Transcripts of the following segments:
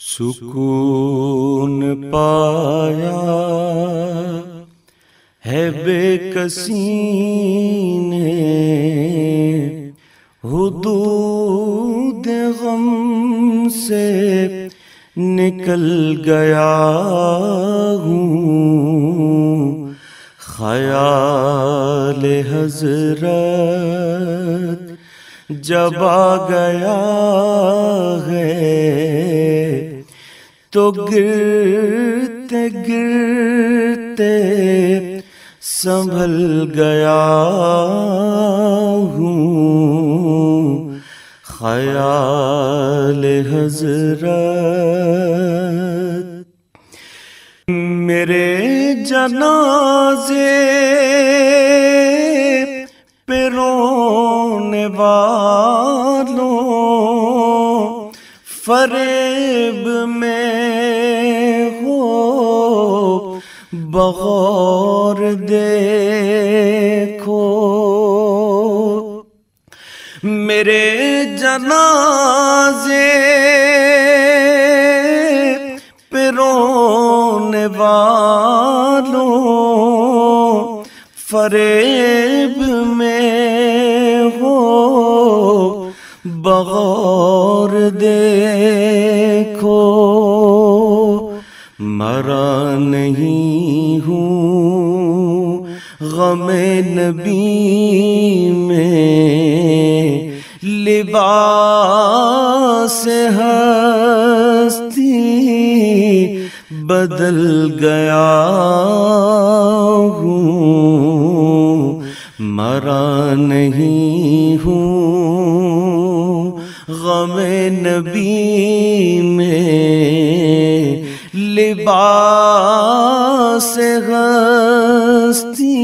سکون پایا ہے بے کسی نے، حدود غم سے نکل گیا ہوں، خیال حضرت جب آ گیا ہے تو گرتے گرتے سنبھل گیا ہوں، خیال حضرت میرے جنازے پہ رونے والوں، فریب میں ہو بغور دیکھو، میرے جنازے پہ رونے والوں، فریب میں ہو بغور دیکھو، مرا نہیں ہوں غم نبی میں، لباس ہستی بدل گیا ہوں، مرا نہیں ہوں غم نبی میں، لباس ہستی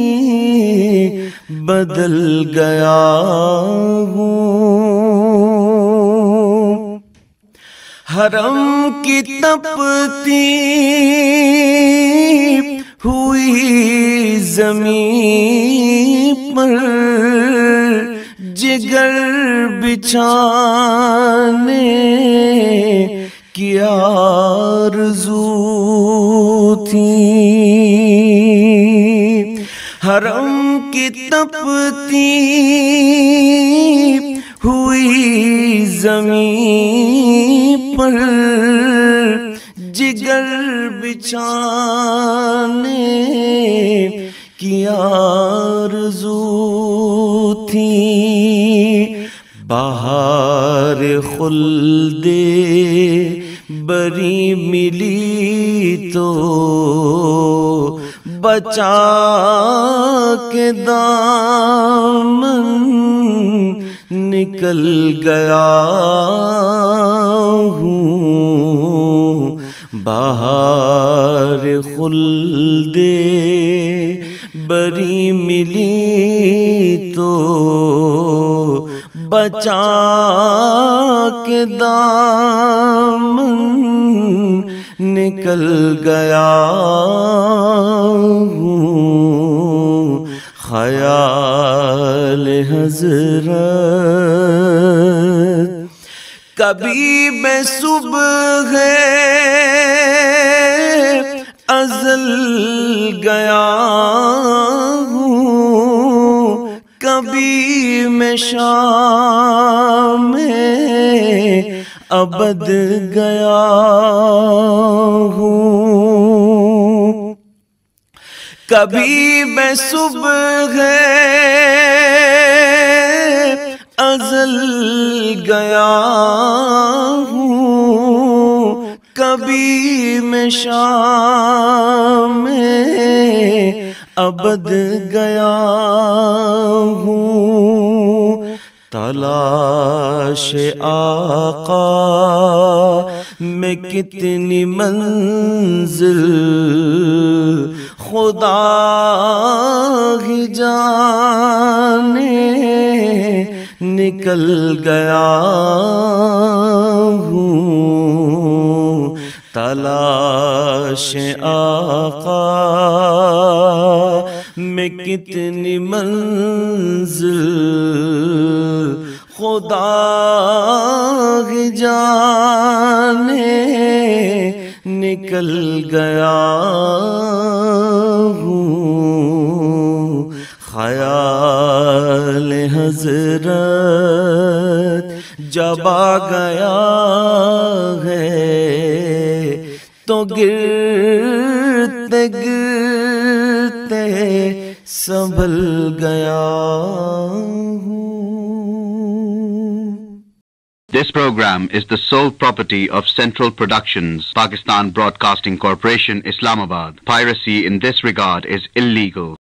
بدل گیا ہوں، حرم کی تپتی ہوئی زمین پر جگر بچھانے کی آرزو تھی، حرم کی تپتی ہوئی زمین پر جگر بچھانے کی آرزو تھی، بہار خلد بری ملی تو بچا کے دامن نکل گیا ہوں، بہار خلد بری ملی تو بچا کے دامن نکل گیا ہوں، خیال حضرت کبھی میں صبح ازل گیا ہوں، کبھی میں شام ابد گیا ہوں، کبھی میں صبح ازل گیا ہوں، کبھی میں شام ابد گیا ہوں، تلاش آقا میں کتنی منزل خدا ہی جانے، نکل گیا ہوں، تلاش آقا میں کتنی منزل خدا ہی جانے نکل گیا ہوں، خیال حضرت جب آ گیا ہے تو گرتے گرتے سنبھل گیا ہوں۔ This program is the sole property of Central Productions, Pakistan Broadcasting Corporation, Islamabad. Piracy in this regard is illegal.